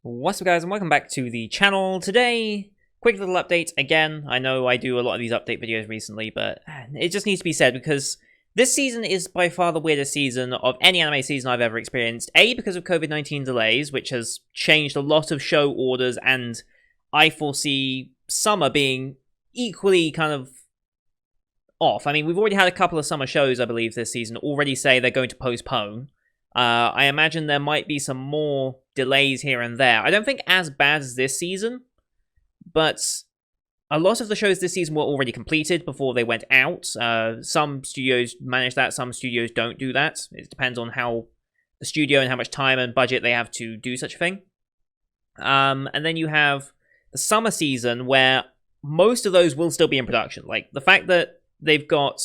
What's up guys, and welcome back to the channel. Today, quick little update again. I know I do a lot of these update videos recently, but it just needs to be said because this season is by far the weirdest season of any anime season I've ever experienced. A, because of COVID-19 delays, which has changed a lot of show orders, and I foresee summer being equally kind of off. I mean, we've already had a couple of summer shows, I believe, this season already say they're going to postpone. I imagine there might be some more delays here and there. I don't think as bad as this season, but a lot of the shows this season were already completed before they went out. Some studios manage that, some studios don't do that. It depends on how the studio and how much time and budget they have to do such a thing. And then you have the summer season where most of those will still be in production. Like, the fact that they've got,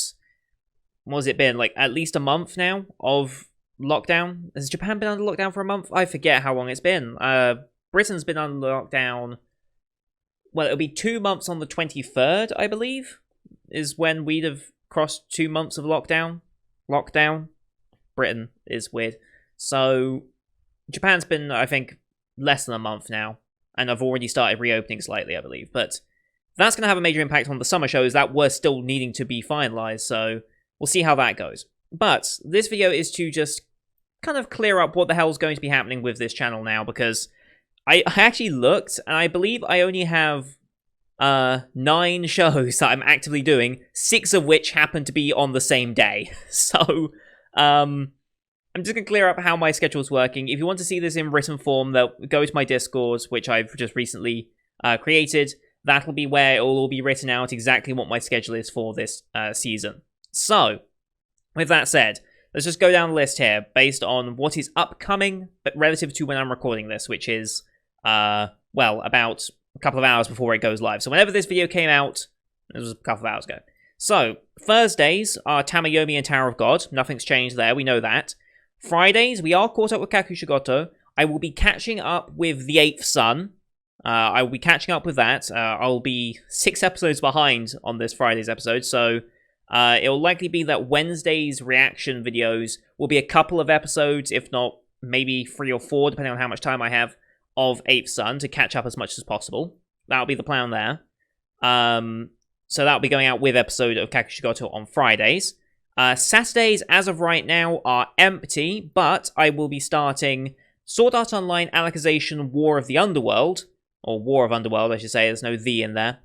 what has it been, like at least a month now of lockdown? Has Japan been under lockdown for a month? I forget how long it's been. Britain's been under lockdown. Well, it'll be 2 months on the 23rd, I believe, is when we'd have crossed 2 months of lockdown. Britain is weird. So, Japan's been, I think, less than a month now, and I've already started reopening slightly, I believe. But that's going to have a major impact on the summer shows that were still needing to be finalized, so we'll see how that goes. But this video is to just kind of clear up what the hell is going to be happening with this channel now, because I actually looked, and I believe I only have 9 shows that I'm actively doing, 6 of which happen to be on the same day. So, I'm just going to clear up how my schedule's working. If you want to see this in written form, go to my Discord, which I've just recently created. That'll be where it will all be written out exactly what my schedule is for this season. So, with that said, let's just go down the list here based on what is upcoming, but relative to when I'm recording this, which is, well, about a couple of hours before it goes live. So whenever this video came out, it was a couple of hours ago. So, Thursdays are Tamayomi and Tower of God. Nothing's changed there, we know that. Fridays, we are caught up with Kakushigoto. I will be catching up with The Eighth Sun. I will be catching up with that. I'll be 6 episodes behind on this Friday's episode, so it'll likely be that Wednesday's reaction videos will be a couple of episodes, if not maybe 3 or 4, depending on how much time I have, of Eighth Sun to catch up as much as possible. That'll be the plan there. So that'll be going out with episode of Kakushigoto on Fridays. Saturdays, as of right now, are empty, but I will be starting Sword Art Online Alicization War of the Underworld, or War of Underworld, I should say, there's no "the" in there.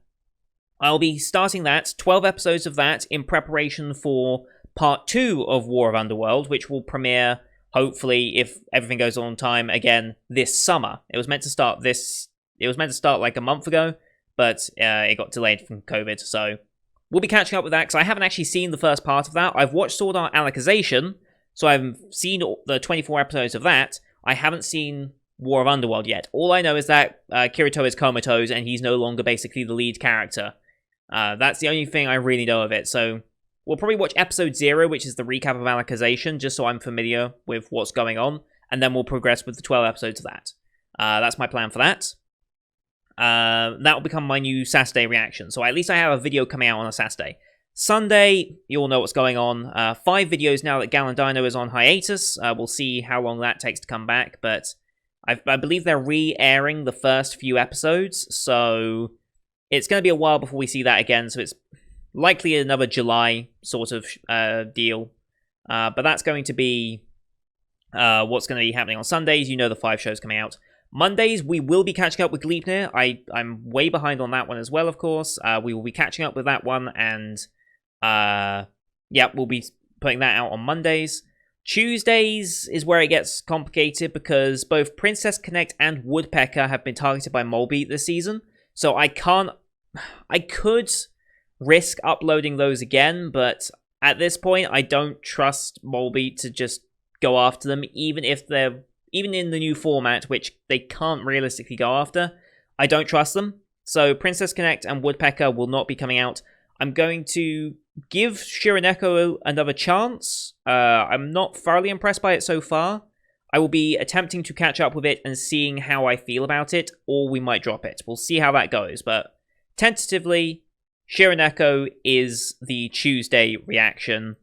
I'll be starting that, 12 episodes of that, in preparation for part 2 of War of Underworld, which will premiere, hopefully, if everything goes on time, again, this summer. It was meant to start like a month ago, but it got delayed from COVID, so we'll be catching up with that, because I haven't actually seen the first part of that. I've watched Sword Art Alicization, so I've seen the 24 episodes of that. I haven't seen War of Underworld yet. All I know is that Kirito is comatose, and he's no longer basically the lead character. That's the only thing I really know of it, so we'll probably watch episode 0, which is the recap of Alicization, just so I'm familiar with what's going on, and then we'll progress with the 12 episodes of that. That's my plan for that. That will become my new Saturday reaction, so at least I have a video coming out on a Saturday. Sunday, you all know what's going on. 5 videos now that Galendino is on hiatus. We'll see how long that takes to come back, but I believe they're re-airing the first few episodes, so it's going to be a while before we see that again, so it's likely another July sort of deal. But that's going to be what's going to be happening on Sundays. You know the 5 shows coming out. Mondays, we will be catching up with Gleipnir. I'm way behind on that one as well, of course. We will be catching up with that one, and yeah, we'll be putting that out on Mondays. Tuesdays is where it gets complicated, because both Princess Connect and Woodpecker have been targeted by Molebeat this season. So I could risk uploading those again, but at this point, I don't trust Molebeat to just go after them, even in the new format, which they can't realistically go after. I don't trust them. So Princess Connect and Woodpecker will not be coming out. I'm going to give Shironeko another chance. I'm not thoroughly impressed by it so far. I will be attempting to catch up with it and seeing how I feel about it, or we might drop it. We'll see how that goes, but tentatively, Shironeko is the Tuesday reaction.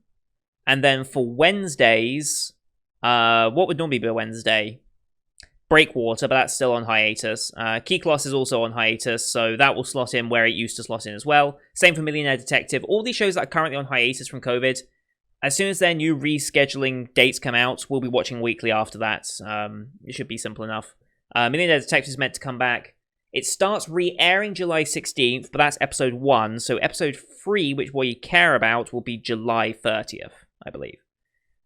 And then for Wednesdays, what would normally be a Wednesday? Breakwater, but that's still on hiatus. Keycloth is also on hiatus, so that will slot in where it used to slot in as well. Same for Millionaire Detective. All these shows that are currently on hiatus from COVID, as soon as their new rescheduling dates come out, we'll be watching weekly after that. It should be simple enough. Millionaire Detective is meant to come back. It starts re-airing July 16th, but that's episode 1. So episode 3, which we care about, will be July 30th, I believe.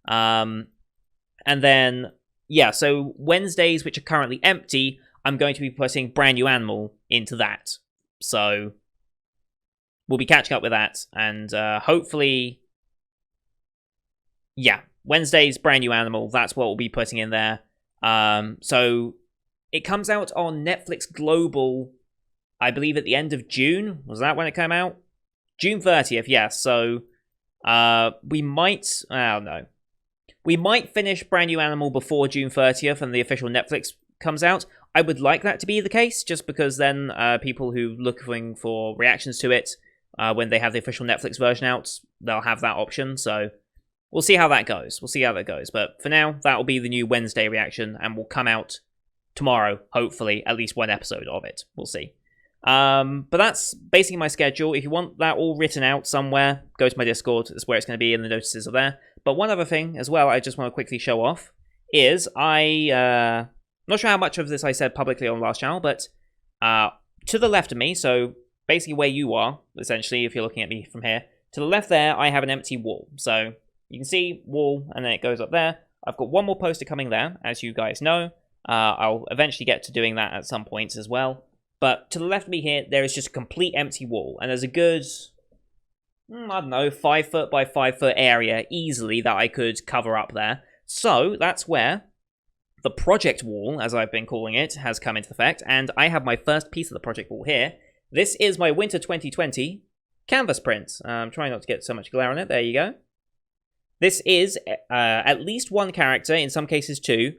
And then, yeah, so Wednesdays, which are currently empty, I'm going to be putting Brand New Animal into that. So we'll be catching up with that. And hopefully, yeah, Wednesdays, Brand New Animal, that's what we'll be putting in there. So it comes out on Netflix Global, I believe, at the end of June. Was that when it came out? June 30th, yeah. So we might, I don't know. We might finish Brand New Animal before June 30th and the official Netflix comes out. I would like that to be the case, just because then people who looking for reactions to it, when they have the official Netflix version out, they'll have that option. So we'll see how that goes. But for now, that will be the new Wednesday reaction and will come out tomorrow, hopefully, at least one episode of it. We'll see. But that's basically my schedule. If you want that all written out somewhere, go to my Discord. That's where it's going to be, and the notices are there. But one other thing as well I just want to quickly show off is not sure how much of this I said publicly on the last channel, but to the left of me, so basically where you are, essentially, if you're looking at me from here, to the left there, I have an empty wall. So you can see wall, and then it goes up there. I've got one more poster coming there, as you guys know. I'll eventually get to doing that at some points as well. But to the left of me here, there is just a complete empty wall. And there's a good, I don't know, 5 foot by 5 foot area easily that I could cover up there. So that's where the project wall, as I've been calling it, has come into effect. And I have my first piece of the project wall here. This is my Winter 2020 canvas print. I'm trying not to get so much glare on it. There you go. This is at least one character, in some cases two,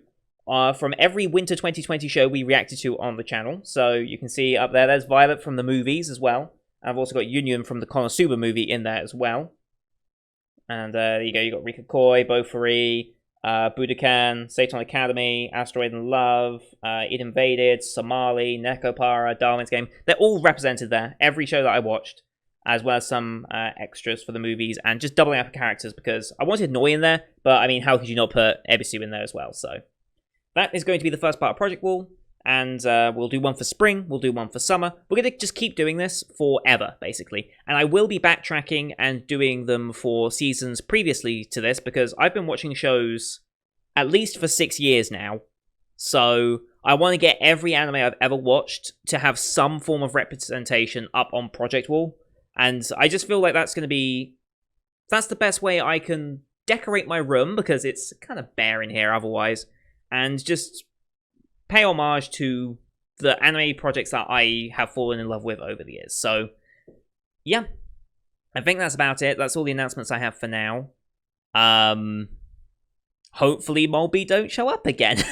from every Winter 2020 show we reacted to on the channel. So you can see up there, there's Violet from the movies as well. I've also got Union from the Konosuba movie in there as well. And there you go, you got Rika Koi, Bofuri, Budokan, Satan Academy, Asteroid in Love, It Invaded, Somali, Nekopara, Darwin's Game. They're all represented there, every show that I watched, as well as some extras for the movies, and just doubling up characters because I wanted Noi in there, but I mean, how could you not put Ebisu in there as well? So that is going to be the first part of Project Wall, and we'll do one for spring, we'll do one for summer. We're going to just keep doing this forever, basically. And I will be backtracking and doing them for seasons previously to this, because I've been watching shows at least for 6 years now. So I want to get every anime I've ever watched to have some form of representation up on Project Wall. And I just feel like that's going to be... that's the best way I can decorate my room, because it's kind of bare in here otherwise. And just pay homage to the anime projects that I have fallen in love with over the years. So, yeah. I think that's about it. That's all the announcements I have for now. Hopefully Molby don't show up again.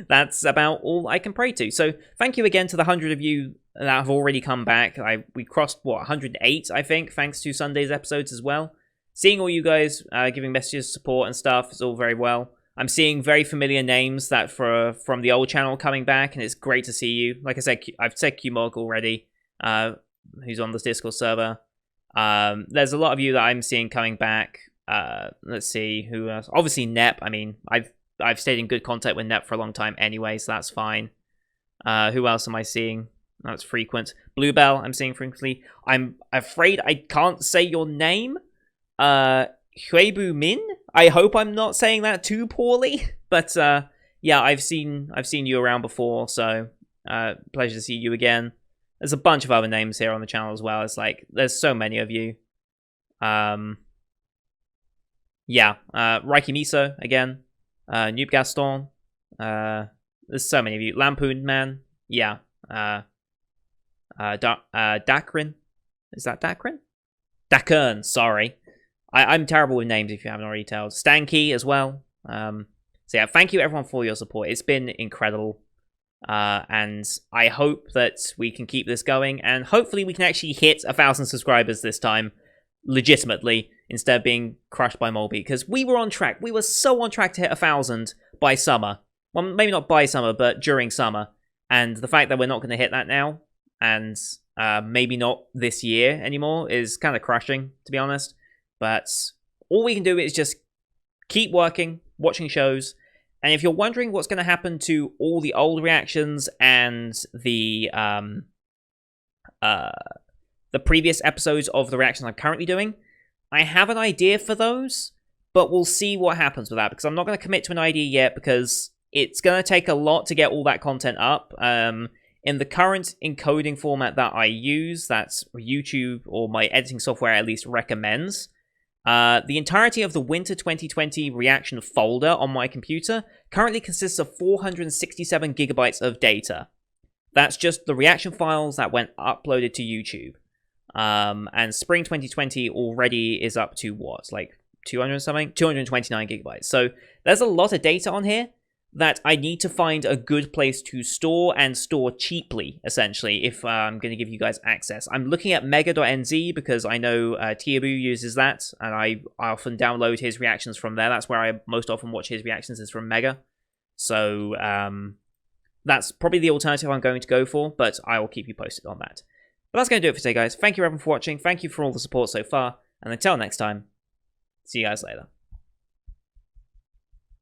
That's about all I can pray to. So, thank you again to the 100 of you that have already come back. We crossed, 108, I think, thanks to Sunday's episodes as well. Seeing all you guys giving messages of support and stuff is all very well. I'm seeing very familiar names that from the old channel coming back, and it's great to see you. Like I said, I've said Qmog already, who's on this Discord server. There's a lot of you that I'm seeing coming back. Let's see, who else? Obviously, Nep. I mean, I've stayed in good contact with Nep for a long time anyway, so that's fine. Who else am I seeing? That's frequent. Bluebell, I'm seeing frequently. I'm afraid I can't say your name. Huebu Min? I hope I'm not saying that too poorly, but yeah, I've seen you around before, so pleasure to see you again. There's a bunch of other names here on the channel as well. It's like there's so many of you. Yeah, Raiki Miso again, Noob Gaston. There's so many of you. Lampoon Man, yeah. Dakrin, is that Dakrin? Dakern, sorry. I'm terrible with names if you haven't already told. Stanky as well. So yeah, thank you everyone for your support. It's been incredible. And I hope that we can keep this going. And hopefully we can actually hit 1,000 subscribers this time. Legitimately. Instead of being crushed by Molby. Because we were on track. We were so on track to hit 1,000 by summer. well, maybe not by summer, but during summer. And the fact that we're not going to hit that now, and maybe not this year anymore, is kind of crushing, to be honest. But all we can do is just keep working, watching shows. And if you're wondering what's going to happen to all the old reactions and the previous episodes of the reactions I'm currently doing, I have an idea for those, but we'll see what happens with that, because I'm not going to commit to an idea yet, because it's going to take a lot to get all that content up. In the current encoding format that I use, that's YouTube, or my editing software at least recommends, the entirety of the Winter 2020 reaction folder on my computer currently consists of 467 gigabytes of data. That's just the reaction files that went uploaded to YouTube. And Spring 2020 already is up to what? Like 200 something? 229 gigabytes. So there's a lot of data on here that I need to find a good place to store, and store cheaply, essentially, if I'm going to give you guys access. I'm looking at mega.nz because I know Tiabu uses that, and I often download his reactions from there. That's where I most often watch his reactions, is from Mega. So that's probably the alternative I'm going to go for, but I will keep you posted on that. But that's going to do it for today, guys. Thank you everyone for watching. Thank you for all the support so far, and until next time, see you guys later.